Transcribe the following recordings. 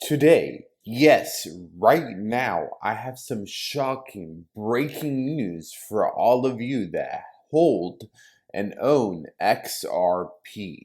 Today, yes, right now, I have some shocking breaking news for all of you that hold and own XRP.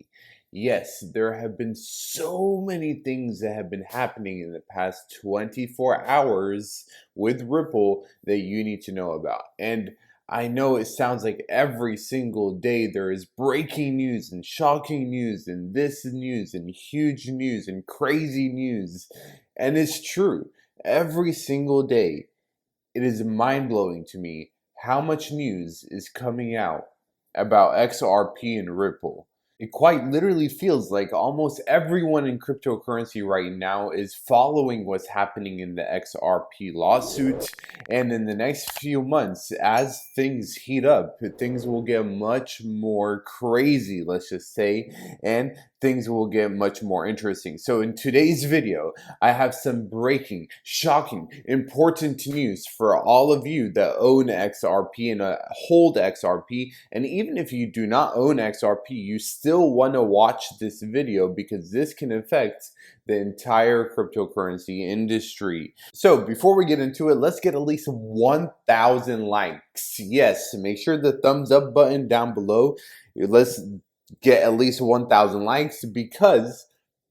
Yes, there have been so many things that have been happening in the past 24 hours with Ripple that you need to know about. And I know it sounds like every single day there is breaking news and shocking news and this news and huge news and crazy news. And it's true. Every single day, it is mind blowing to me how much news is coming out about XRP and Ripple. It quite literally feels like almost everyone in cryptocurrency right now is following what's happening in the XRP lawsuit. And in the next few months, as things heat up, things will get much more crazy, let's just say, and things will get much more interesting. So in today's video, I have some breaking, shocking, important news for all of you that own XRP and hold XRP. And even if you do not own XRP, you still want to watch this video because this can affect the entire cryptocurrency industry. So before we get into it, let's get at least 1,000 likes. Yes, make sure the thumbs up button down below. Let's get at least 1,000 likes because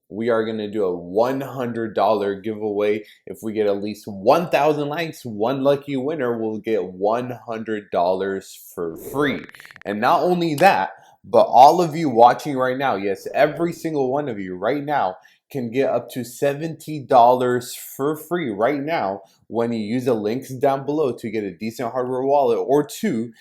we are going to do a $100 giveaway. If we get at least 1,000 likes, one lucky winner will get $100 for free. And not only that, but all of you watching right now, yes, every single one of you right now can get up to $70 for free right now when you use the links down below to get a decent hardware wallet, or to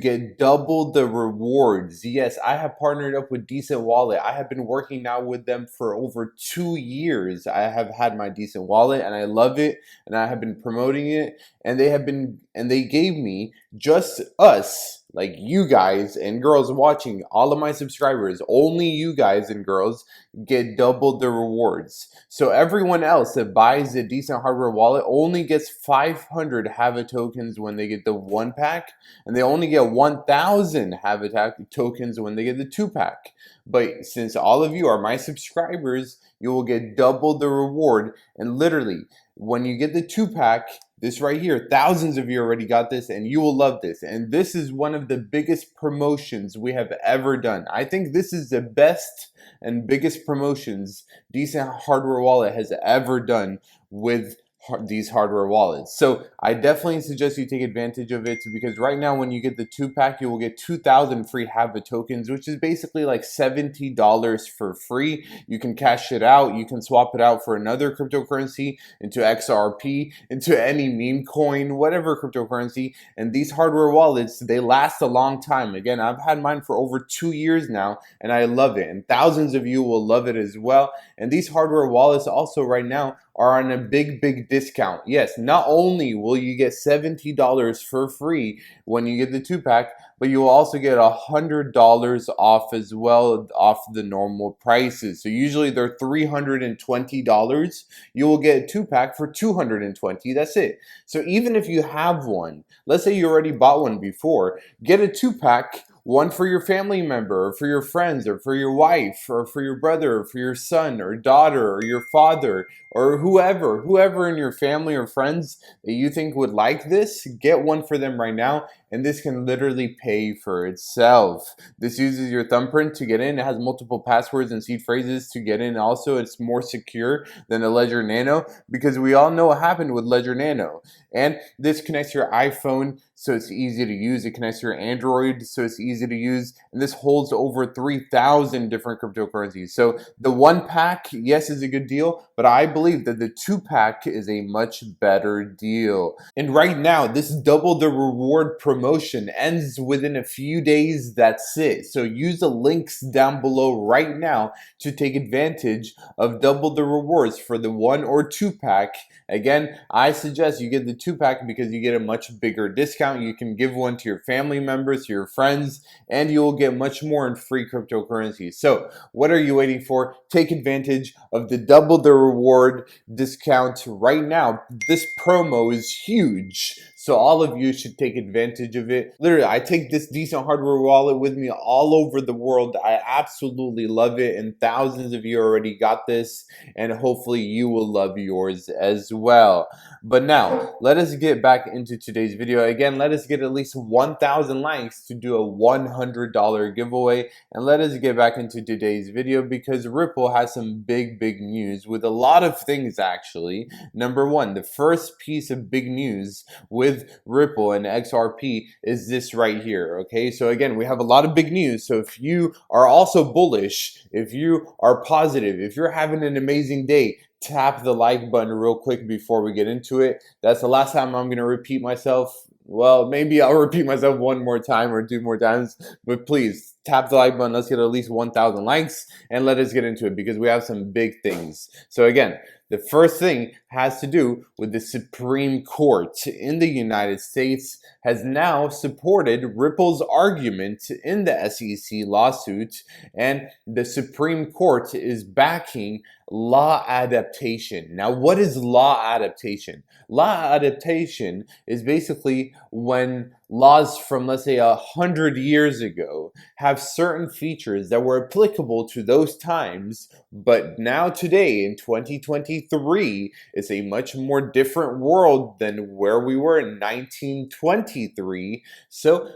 get double the rewards. Yes, I have partnered up with Decent Wallet. I have been working now with them for over 2 years. I have had my Decent Wallet and I love it, and I have been promoting it, and they gave me, just us, like you guys and girls watching, all of my subscribers, only you guys and girls get double the rewards. So everyone else that buys a Decent Hardware Wallet only gets 500 HAVA tokens when they get the 1-pack, and they only get 1,000 HAVA tokens when they get the 2-pack. But since all of you are my subscribers, you will get double the reward. And literally, when you get the 2-pack, this right here, thousands of you already got this, and you will love this. And this is one of the biggest promotions we have ever done. I think this is the best and biggest promotions Decent Hardware Wallet has ever done with these hardware wallets. So I definitely suggest you take advantage of it, because right now when you get the 2-pack, you will get 2,000 free HAVA tokens, which is basically like $70 for free. You can cash it out, you can swap it out for another cryptocurrency, into XRP, into any meme coin, whatever cryptocurrency. And these hardware wallets, they last a long time. Again, I've had mine for over 2 years now, and I love it, and thousands of you will love it as well. And these hardware wallets also right now are on a big discount. Yes, not only will you get $70 for free when you get the 2-pack, but you will also get $100 off as well, off the normal prices. So usually they're $320. You will get a 2-pack for $220. That's it. So even if you have one, let's say you already bought one before, get a 2-pack, one for your family member, or for your friends, or for your wife, or for your brother, or for your son or daughter, or your father, or whoever in your family or friends that you think would like this. Get one for them right now, and this can literally pay for itself. This uses your thumbprint to get in. It has multiple passwords and seed phrases to get in. Also, it's more secure than a Ledger Nano, because we all know what happened with Ledger Nano. And this connects to your iPhone, so it's easy to use. It connects to your Android, so it's easy to use. And this holds over 3,000 different cryptocurrencies. So the 1-pack, yes, is a good deal, but I believe that the 2-pack is a much better deal. And right now, this double the reward promotion ends within a few days. That's it. So use the links down below right now to take advantage of double the rewards for the 1 or 2-pack. Again, I suggest you get the 2-pack because you get a much bigger discount. You can give one to your family members, to your friends, and you will get much more in free cryptocurrencies. So what are you waiting for? Take advantage of the double the reward discount right now. This promo is huge. So all of you should take advantage of it. Literally, I take this decent hardware wallet with me all over the world. I absolutely love it, and thousands of you already got this, and hopefully you will love yours as well. But now, let us get back into today's video. Again, let us get at least 1,000 likes to do a $100 giveaway, and let us get back into today's video because Ripple has some big news with a lot of things actually. Number one, the first piece of big news with Ripple and XRP is this right here, okay? So again, we have a lot of big news. So if you are also bullish, if you are positive, if you're having an amazing day, tap the like button real quick before we get into it. That's the last time I'm going to repeat myself. Well, maybe I'll repeat myself one more time or two more times, but please tap the like button. Let's get at least 1,000 likes and let us get into it because we have some big things. So again, the first thing has to do with the Supreme Court in the United States has now supported Ripple's argument in the SEC lawsuit, and the Supreme Court is backing law adaptation. Now, what is law adaptation? Law adaptation is basically when laws from, let's say, 100 years ago have certain features that were applicable to those times, but now today in 2023, it's a much more different world than where we were in 1923. So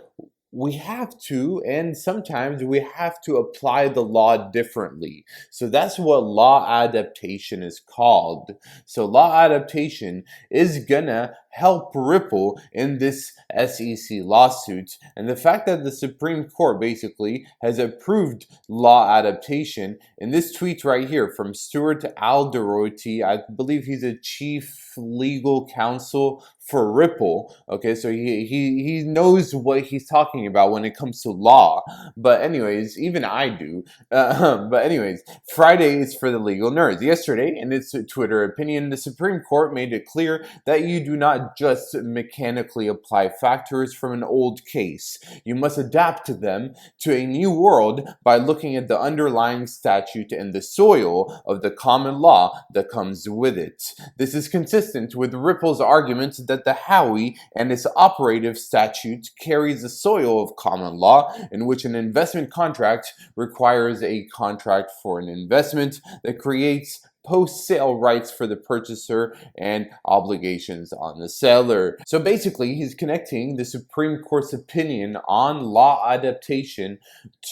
we have to, and sometimes we have to apply the law differently. So that's what law adaptation is called. So law adaptation is gonna help Ripple in this SEC lawsuit. And the fact that the Supreme Court basically has approved law adaptation in this tweet right here from Stuart Alderoty, I believe he's a chief legal counsel for Ripple. Okay, so he knows what he's talking about when it comes to law. But anyways, even I do. But anyways, Friday is for the legal nerds. Yesterday, in its Twitter opinion, the Supreme Court made it clear that you do not just mechanically apply factors from an old case. You must adapt them to a new world by looking at the underlying statute and the soil of the common law that comes with it. This is consistent with Ripple's argument that the Howey and its operative statute carries the soil of common law, in which an investment contract requires a contract for an investment that creates post-sale rights for the purchaser and obligations on the seller. So basically, he's connecting the Supreme Court's opinion on law adaptation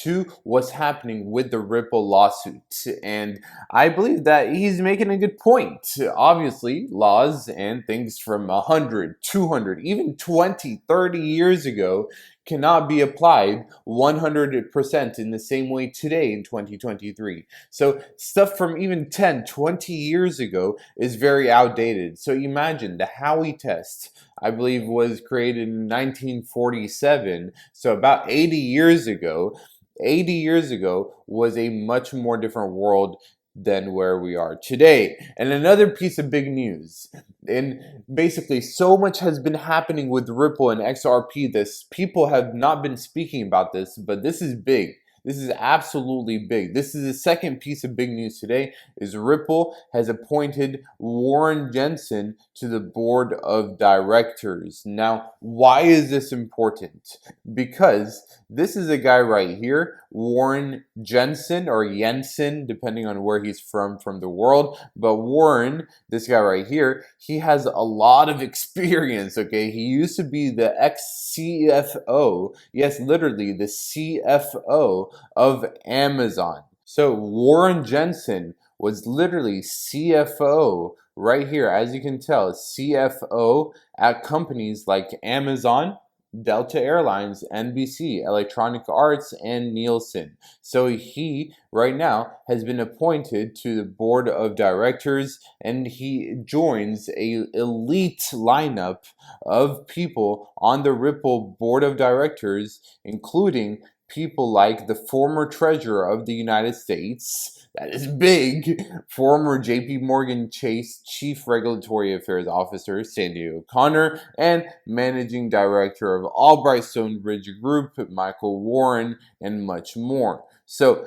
to what's happening with the Ripple lawsuit. And I believe that he's making a good point. Obviously, laws and things from 100, 200, even 20, 30 years ago cannot be applied 100% in the same way today in 2023. So stuff from even 10, 20 years ago is very outdated. So imagine the Howey test, I believe, was created in 1947. So about 80 years ago. 80 years ago was a much more different world than where we are today. And another piece of big news, and basically so much has been happening with Ripple and XRP, this people have not been speaking about this, but this is big. This is absolutely big. This is the second piece of big news today, is Ripple has appointed Warren Jensen to the board of directors. Now, why is this important? Because this is a guy right here, Warren Jensen or Jensen, depending on where he's from the world. But Warren, this guy right here, he has a lot of experience, okay? He used to be the ex-CFO, yes, literally the CFO of Amazon. So Warren Jensen was literally CFO right here, as you can tell, CFO at companies like Amazon, Delta Airlines, NBC, Electronic Arts, and Nielsen. So he right now has been appointed to the board of directors, and he joins a elite lineup of people on the Ripple board of directors, including people like the former treasurer of the United States, that is big, former JP Morgan Chase Chief Regulatory Affairs Officer Sandy O'Connor, and Managing Director of Albright Stonebridge Group, Michael Warren, and much more. So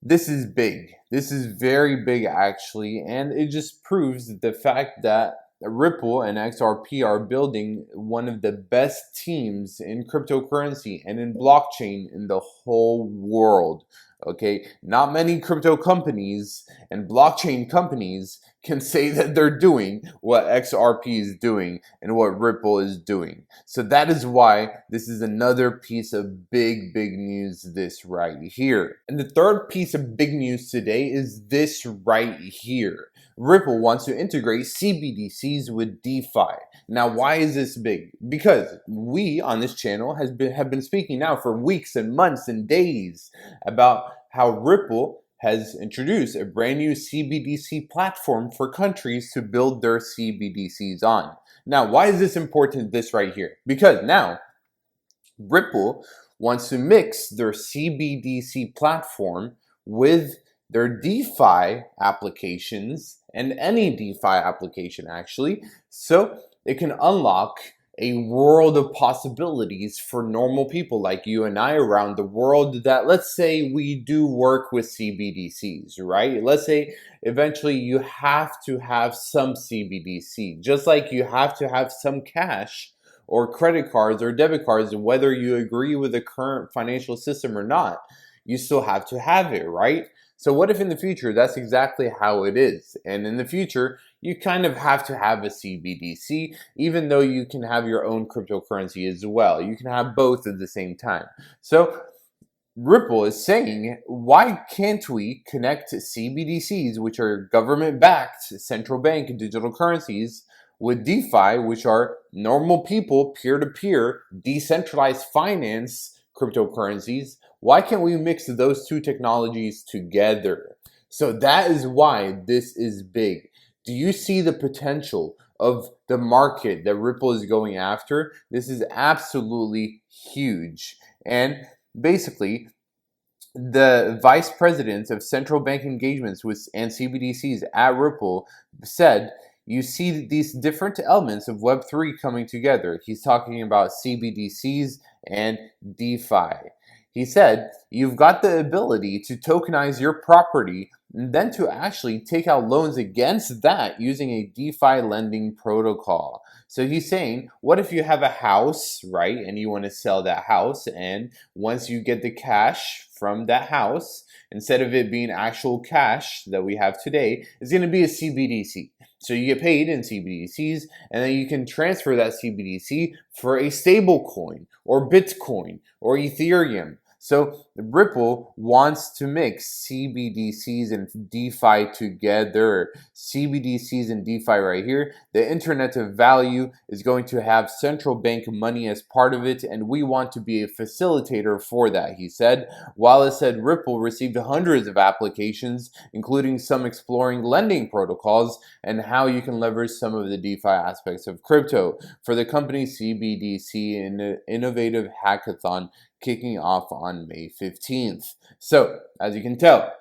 this is big. This is very big, actually, and it just proves the fact that Ripple and XRP are building one of the best teams in cryptocurrency and in blockchain in the whole world. Okay, not many crypto companies and blockchain companies can say that they're doing what XRP is doing and what Ripple is doing. So that is why this is another piece of big news, this right here. And the third piece of big news today is this right here. Ripple wants to integrate CBDCs with DeFi. Now, why is this big? Because we on this channel have been speaking now for weeks and months and days about how Ripple has introduced a brand new CBDC platform for countries to build their CBDCs on. Now, why is this important, this right here? Because now Ripple wants to mix their CBDC platform with their DeFi applications and any DeFi application actually, so it can unlock a world of possibilities for normal people like you and I around the world that, let's say we do work with CBDCs, right? Let's say eventually you have to have some CBDC, just like you have to have some cash or credit cards or debit cards, whether you agree with the current financial system or not, you still have to have it, right? So what if in the future that's exactly how it is? And in the future, you kind of have to have a CBDC, even though you can have your own cryptocurrency as well. You can have both at the same time. So Ripple is saying, why can't we connect CBDCs, which are government-backed central bank digital currencies, with DeFi, which are normal people, peer-to-peer, decentralized finance cryptocurrencies? Why can't we mix those two technologies together? So that is why this is big. Do you see the potential of the market that Ripple is going after? This is absolutely huge. And basically, the vice president of central bank engagements and CBDCs at Ripple said, you see these different elements of Web3 coming together. He's talking about CBDCs and DeFi. He said, you've got the ability to tokenize your property and then to actually take out loans against that using a DeFi lending protocol. So he's saying, what if you have a house, right, and you want to sell that house, and once you get the cash from that house, instead of it being actual cash that we have today, it's going to be a CBDC. So you get paid in CBDCs, and then you can transfer that CBDC for a stable coin or Bitcoin or Ethereum. So Ripple wants to mix CBDCs and DeFi together. CBDCs and DeFi right here. The Internet of Value is going to have central bank money as part of it, and we want to be a facilitator for that, he said. While it said Ripple received hundreds of applications, including some exploring lending protocols and how you can leverage some of the DeFi aspects of crypto. For the company's CBDC Innovative Hackathon kicking off on May 15th. So, as you can tell,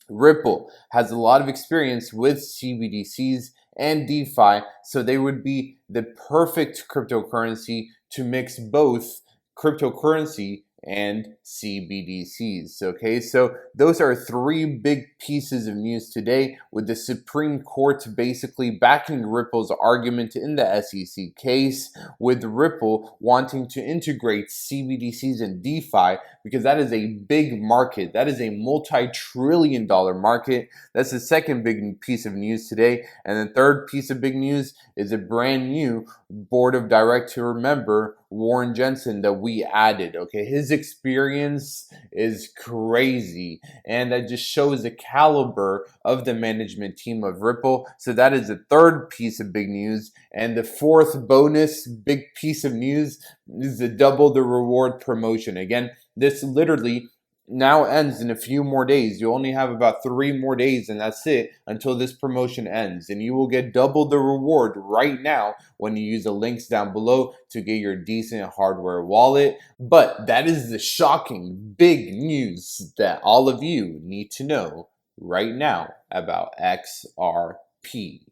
Ripple has a lot of experience with CBDCs and DeFi, so they would be the perfect cryptocurrency to mix both cryptocurrency and CBDCs. Okay, so those are three big pieces of news today, with the Supreme Court basically backing Ripple's argument in the SEC case, with Ripple wanting to integrate CBDCs and DeFi because that is a big market. That is a multi-trillion-dollar market. That's the second big piece of news today. And the third piece of big news is a brand new board of director member, Warren Jensen, that we added. Okay, his experience is crazy, and that just shows the caliber of the management team of Ripple. So that is the third piece of big news. And the fourth bonus big piece of news is the double the reward promotion. Again, this literally now ends in a few more days. You only have about 3 more days, and that's it until this promotion ends. And you will get double the reward right now when you use the links down below to get your decent hardware wallet. But that is the shocking big news that all of you need to know right now about XRP.